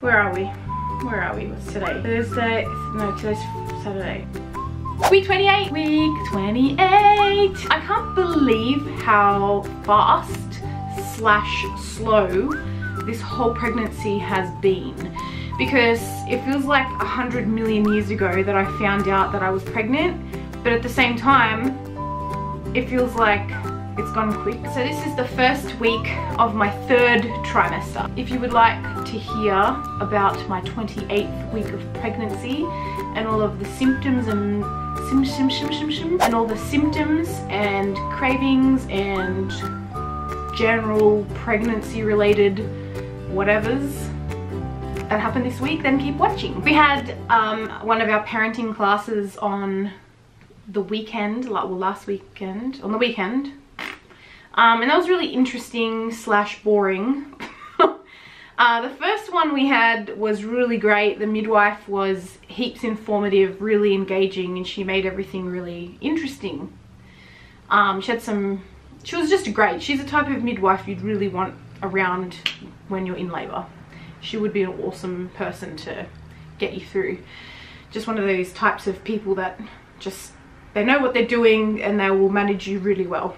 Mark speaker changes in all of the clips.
Speaker 1: Where are we? Where are we? What's today? Thursday? No, today's Saturday. Week 28. Week 28. I can't believe how fast / slow this whole pregnancy has been, because it feels like 100 million years ago that I found out that I was pregnant, but at the same time it feels like it's gone quick. So this is the first week of my 3rd trimester. If you would like to hear about my 28th week of pregnancy and all of the symptoms and all the symptoms and cravings and general pregnancy related whatevers that happened this week, then keep watching. We had one of our parenting classes on the weekend, well, last weekend, on the weekend. And that was really interesting / boring. The first one we had was really great. The midwife was heaps informative, really engaging, and she made everything really interesting. She was just great. She's the type of midwife you'd really want around when you're in labor. She would be an awesome person to get you through. Just one of those types of people that just, they know what they're doing and they will manage you really well.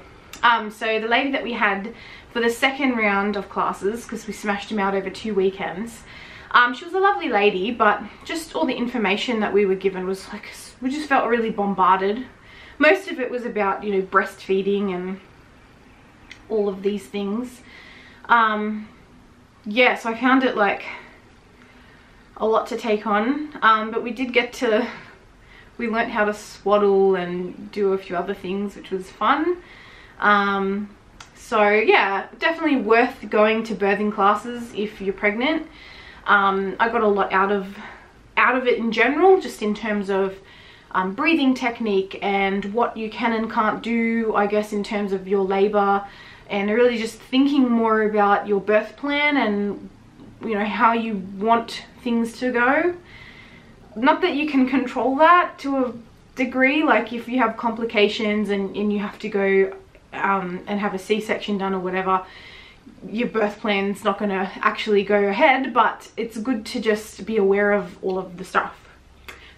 Speaker 1: So the lady that we had for the 2nd round of classes, because we smashed them out over 2 weekends, she was a lovely lady, but just all the information that we were given was like, we just felt really bombarded. Most of it was about, you know, breastfeeding and all of these things. Yeah, so I found it like a lot to take on, but we did get to, we learnt how to swaddle and do a few other things, which was fun. So yeah, definitely worth going to birthing classes if you're pregnant. I got a lot out of it in general, just in terms of breathing technique and what you can and can't do, I guess, in terms of your labor, and really just thinking more about your birth plan and, you know, how you want things to go. Not that you can control that to a degree, like if you have complications and you have to go and have a C-section done or whatever, your birth plan's not going to actually go ahead, but it's good to just be aware of all of the stuff.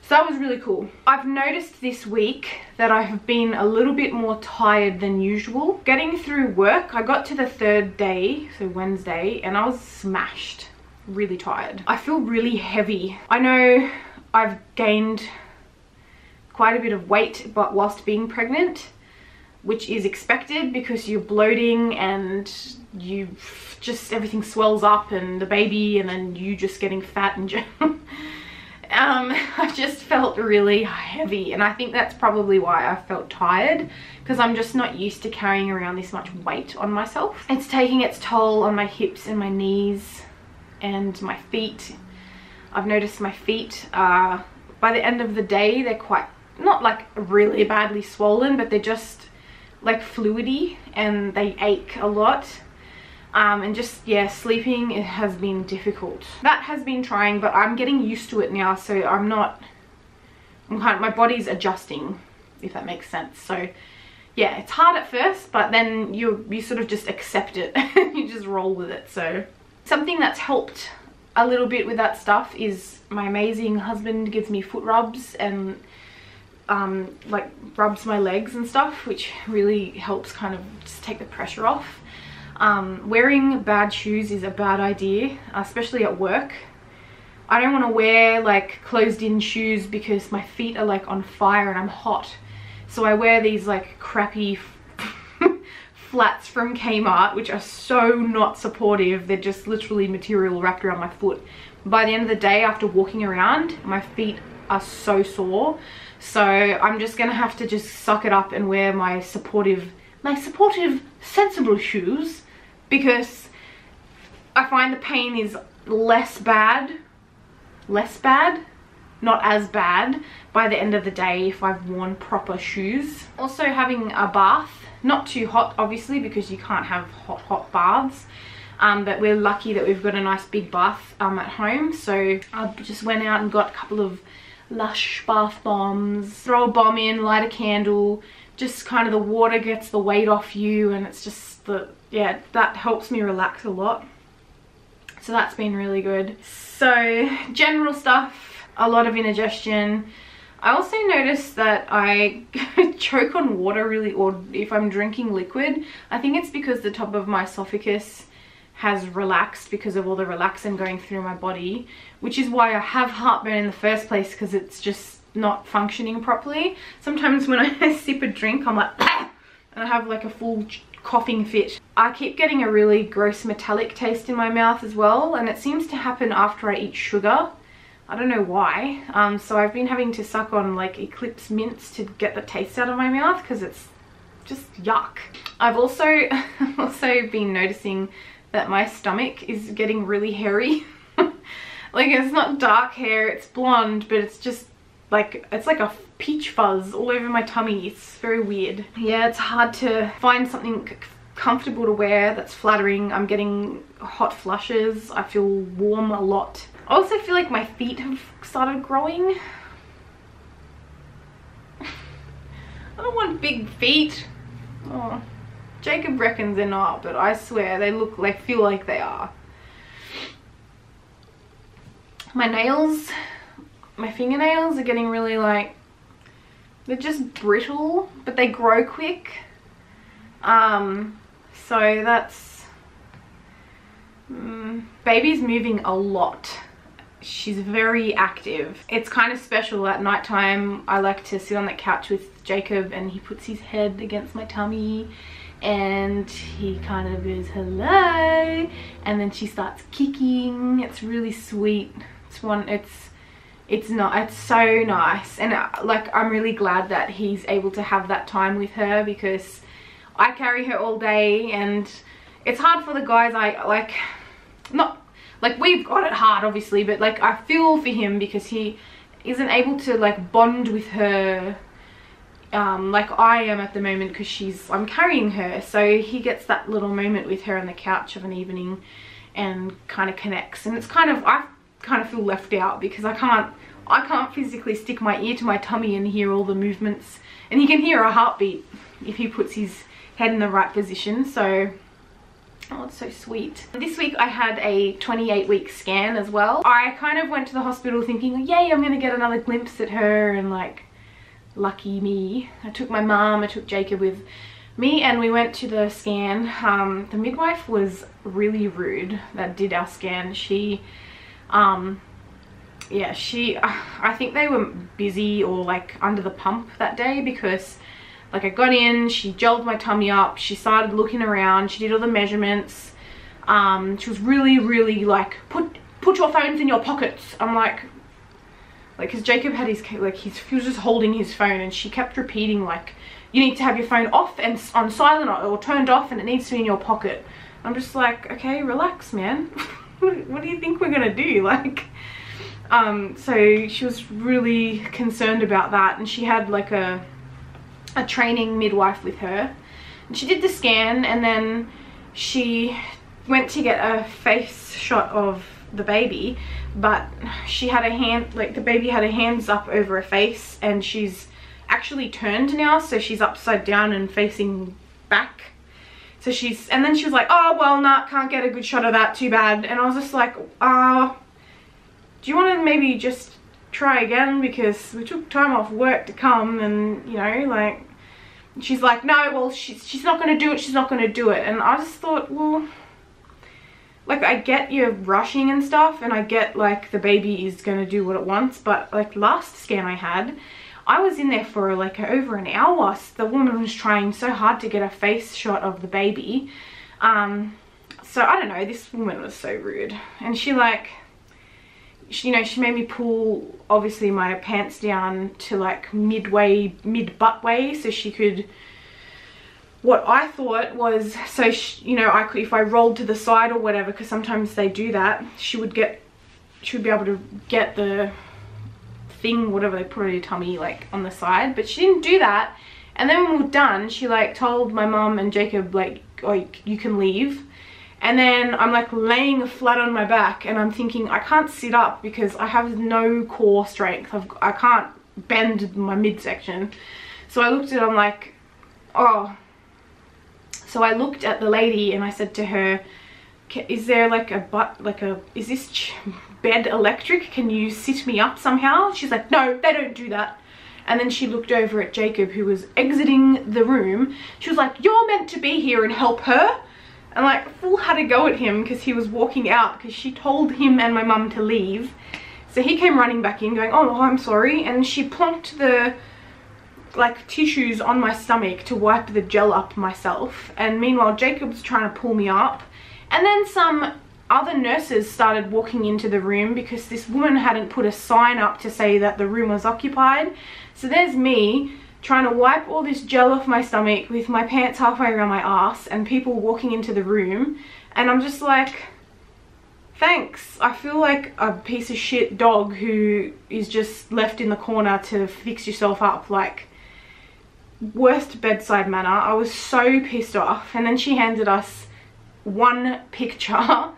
Speaker 1: So that was really cool. I've noticed this week that I have been a little bit more tired than usual. Getting through work, I got to the 3rd day, so Wednesday, and I was smashed, really tired. I feel really heavy. I know I've gained quite a bit of weight, but whilst being pregnant, which is expected because you're bloating and you just, everything swells up and the baby, and then you just getting fat in general. I just felt really heavy, and I think that's probably why I felt tired, because I'm just not used to carrying around this much weight on myself. It's taking its toll on my hips and my knees and my feet. I've noticed my feet, by the end of the day, they're quite, not like really badly swollen, but they're just like fluidy and they ache a lot. And just, yeah, sleeping, it has been difficult. That has been trying, but I'm getting used to it now, so my body's adjusting, if that makes sense. So yeah, it's hard at first, but then you sort of just accept it. You just roll with it. So something that's helped a little bit with that stuff is my amazing husband gives me foot rubs and like rubs my legs and stuff, which really helps kind of just take the pressure off. Wearing bad shoes is a bad idea, especially at work. I don't want to wear like closed-in shoes because my feet are like on fire and I'm hot. So I wear these like crappy flats from Kmart, which are so not supportive. They're just literally material wrapped around my foot. By the end of the day, after walking around, my feet are so sore. So I'm just gonna have to just suck it up and wear my supportive, sensible shoes, because I find the pain is less bad, not as bad by the end of the day if I've worn proper shoes. Also having a bath, not too hot obviously, because you can't have hot baths, but we're lucky that we've got a nice big bath at home. So I just went out and got a couple of Lush bath bombs, throw a bomb in, light a candle, just kind of the water gets the weight off you, and it's just yeah, that helps me relax a lot. So that's been really good. So general stuff, a lot of indigestion. I also noticed that I choke on water really, or if I'm drinking liquid. I think it's because the top of my esophagus has relaxed because of all the relaxin going through my body, which is why I have heartburn in the first place, because it's just not functioning properly. Sometimes when I sip a drink, I'm like, ah! And I have like a full coughing fit. I keep getting a really gross metallic taste in my mouth as well, and it seems to happen after I eat sugar. I don't know why. So I've been having to suck on like Eclipse mints to get the taste out of my mouth, because it's just yuck. I've also been noticing that my stomach is getting really hairy. Like, it's not dark hair, it's blonde, but it's just like, it's like a peach fuzz all over my tummy. It's very weird. Yeah, it's hard to find something comfortable to wear that's flattering. I'm getting hot flushes. I feel warm a lot. I also feel like my feet have started growing. I don't want big feet. Oh, Jacob reckons they're not, but I swear they look like, feel like they are. My nails, my fingernails are getting really like, they're just brittle, but they grow quick. So that's, baby's moving a lot. She's very active. It's kind of special at nighttime. I like to sit on the couch with Jacob and he puts his head against my tummy and he kind of goes hello, and then she starts kicking. It's really sweet. It's so nice, and like, I'm really glad that he's able to have that time with her, because I carry her all day and it's hard for the guys. We've got it hard obviously, but like, I feel for him because he isn't able to like bond with her like I am at the moment, because I'm carrying her. So he gets that little moment with her on the couch of an evening and kind of connects, and it's kind of, I kind of feel left out because I can't physically stick my ear to my tummy and hear all the movements, and he can hear a heartbeat if he puts his head in the right position. So, oh, it's so sweet. This week I had a 28-week scan as well. I kind of went to the hospital thinking, yay, I'm gonna get another glimpse at her, and like, lucky me. I took my mom, I took Jacob with me, and we went to the scan. The midwife was really rude that did our scan. I think they were busy or like under the pump that day, because like, I got in, she gelled my tummy up, she started looking around, she did all the measurements. She was really like, put your phones in your pockets. I'm like, because Jacob had his, like, he was just holding his phone, and she kept repeating like, you need to have your phone off and on silent or turned off, and it needs to be in your pocket. I'm just like, okay, relax, man. What do you think we're gonna do? Like, so she was really concerned about that, and she had like a training midwife with her, and she did the scan, and then she went to get a face shot of the baby, but she had a hand, like, the baby had her hands up over her face, and she's actually turned now, so she's upside down and facing back. So and then she was like, oh well, nah, can't get a good shot of that, too bad. And I was just like, do you want to maybe just try again, because we took time off work to come, and you know, like, she's like, no, well, she's not going to do it, she's not going to do it. And I just thought, well, like, I get you're rushing and stuff, and I get like the baby is going to do what it wants, but like last scan I had, I was in there for like over an hour. The woman was trying so hard to get a face shot of the baby. So I don't know, this woman was so rude, and she like, you know, she made me pull obviously my pants down to like mid butt way, so she could, what I thought was, so she, you know, I could, if I rolled to the side or whatever, because sometimes they do that, she would be able to get the thing, whatever they put on your tummy, like on the side. But she didn't do that, and then when we were done, she like told my mom and Jacob like, oh, you can leave. And then I'm like laying flat on my back, and I'm thinking, I can't sit up because I have no core strength. I can't bend my midsection. So I looked at it, I'm like, oh. So I looked at the lady and I said to her, is there like is this bed electric? Can you sit me up somehow? She's like, no, they don't do that. And then she looked over at Jacob, who was exiting the room. She was like, you're meant to be here and help her. And like full had a go at him because he was walking out because she told him and my mum to leave. So he came running back in going, oh, I'm sorry. And she plonked the like tissues on my stomach to wipe the gel up myself. And meanwhile, Jacob's trying to pull me up. And then some other nurses started walking into the room because this woman hadn't put a sign up to say that the room was occupied. So there's me trying to wipe all this gel off my stomach with my pants halfway around my ass and people walking into the room. And I'm just like, thanks. I feel like a piece of shit dog who is just left in the corner to fix yourself up. Like, worst bedside manner. I was so pissed off. And then she handed us one picture.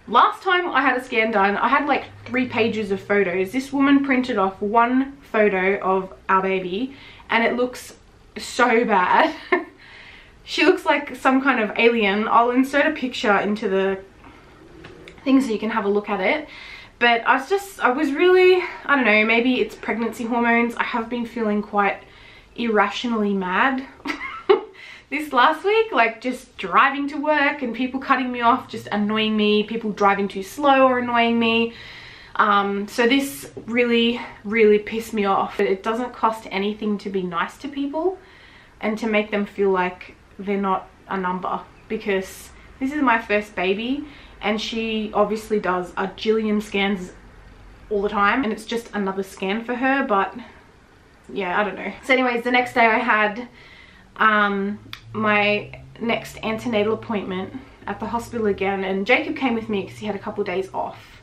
Speaker 1: Last time I had a scan done, I had like 3 pages of photos. This woman printed off one photo of our baby and it looks so bad. She looks like some kind of alien. I'll insert a picture into the thing so you can have a look at it. But I was really, I don't know, maybe it's pregnancy hormones. I have been feeling quite irrationally mad this last week, like just driving to work and people cutting me off, just annoying me, people driving too slow or annoying me. So this really pissed me off. It doesn't cost anything to be nice to people and to make them feel like they're not a number, because this is my first baby and she obviously does a jillion scans all the time and it's just another scan for her. But yeah, I don't know. So anyways, the next day I had my next antenatal appointment at the hospital again, and Jacob came with me because he had a couple of days off.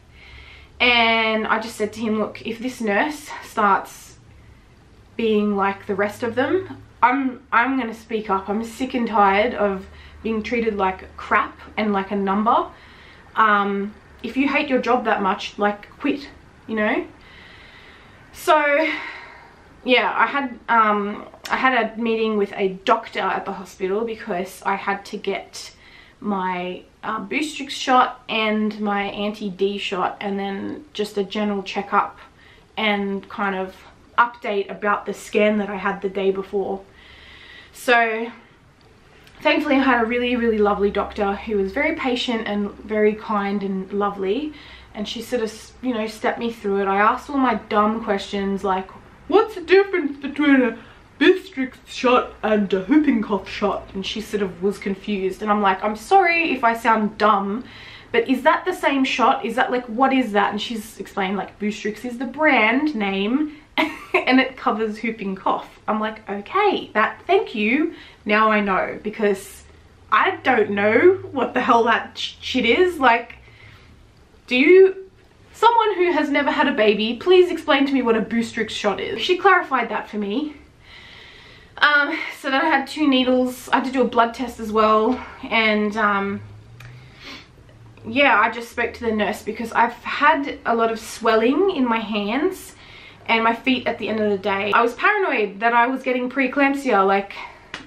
Speaker 1: And I just said to him, look, if this nurse starts being like the rest of them, I'm gonna speak up. I'm sick and tired of being treated like crap and like a number. If you hate your job that much, like, quit, you know. So yeah, I had a meeting with a doctor at the hospital because I had to get my Boostrix shot and my anti-D shot, and then just a general checkup and kind of update about the scan that I had the day before. So thankfully I had a really lovely doctor who was very patient and very kind and lovely, and she sort of, you know, stepped me through it. I asked all my dumb questions like, what's the difference between a Boostrix shot and a whooping cough shot? And she sort of was confused, and I'm like, I'm sorry if I sound dumb, but is that the same shot? Is that like, what is that? And she's explained like Boostrix is the brand name and it covers whooping cough. I'm like, okay, thank you, now I know, because I don't know what the hell that shit is. Like, someone who has never had a baby, please explain to me what a Boostrix shot is. She clarified that for me. So then I had 2 needles. I had to do a blood test as well. And yeah, I just spoke to the nurse because I've had a lot of swelling in my hands and my feet at the end of the day. I was paranoid that I was getting preeclampsia. Like,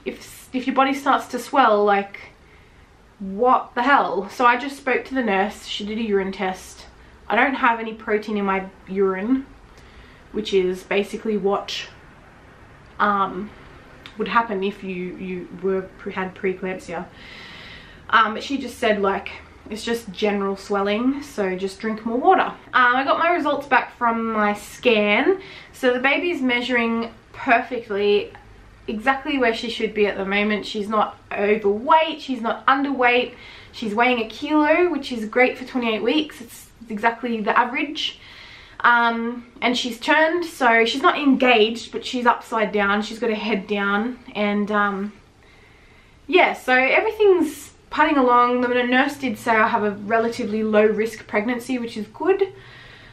Speaker 1: if your body starts to swell, like, what the hell? So I just spoke to the nurse. She did a urine test. I don't have any protein in my urine, which is basically what would happen if you had preeclampsia. But she just said, like, it's just general swelling, so just drink more water. I got my results back from my scan. So the baby's measuring perfectly, exactly where she should be at the moment. She's not overweight, she's not underweight. She's weighing 1 kilo, which is great for 28 weeks. It's exactly the average. And she's turned, so she's not engaged, but she's upside down. She's got her head down, and yeah, so everything's putting along. The nurse did say I have a relatively low risk pregnancy, which is good.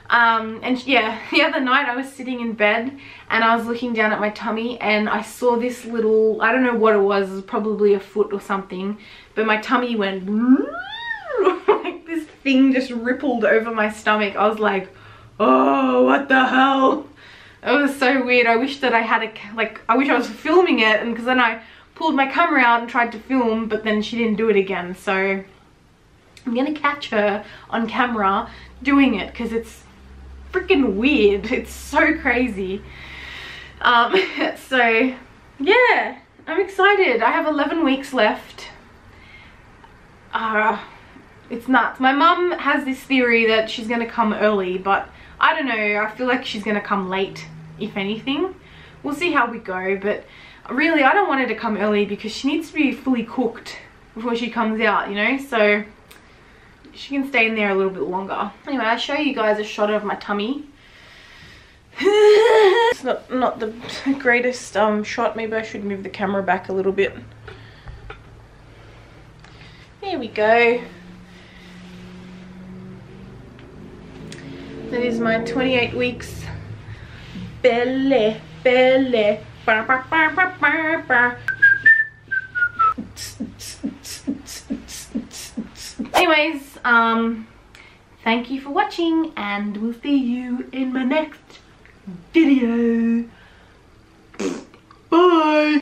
Speaker 1: And yeah, the other night I was sitting in bed and I was looking down at my tummy and I saw this little, I don't know what it was probably a foot or something, but my tummy went like this thing just rippled over my stomach. I was like, oh, what the hell? It was so weird. I wish that I had I wish I was filming it, and because then I pulled my camera out and tried to film, but then she didn't do it again. So I'm gonna catch her on camera doing it because it's freaking weird. It's so crazy. So yeah, I'm excited. I have 11 weeks left. It's nuts. My mum has this theory that she's gonna come early, but I don't know. I feel like she's gonna come late, if anything. We'll see how we go, but really I don't want her to come early because she needs to be fully cooked before she comes out, you know, so she can stay in there a little bit longer. Anyway, I'll show you guys a shot of my tummy. It's not the greatest shot. Maybe I should move the camera back a little bit. There we go. That is my 28 weeks belly. Anyways, thank you for watching, and we'll see you in my next video. Bye.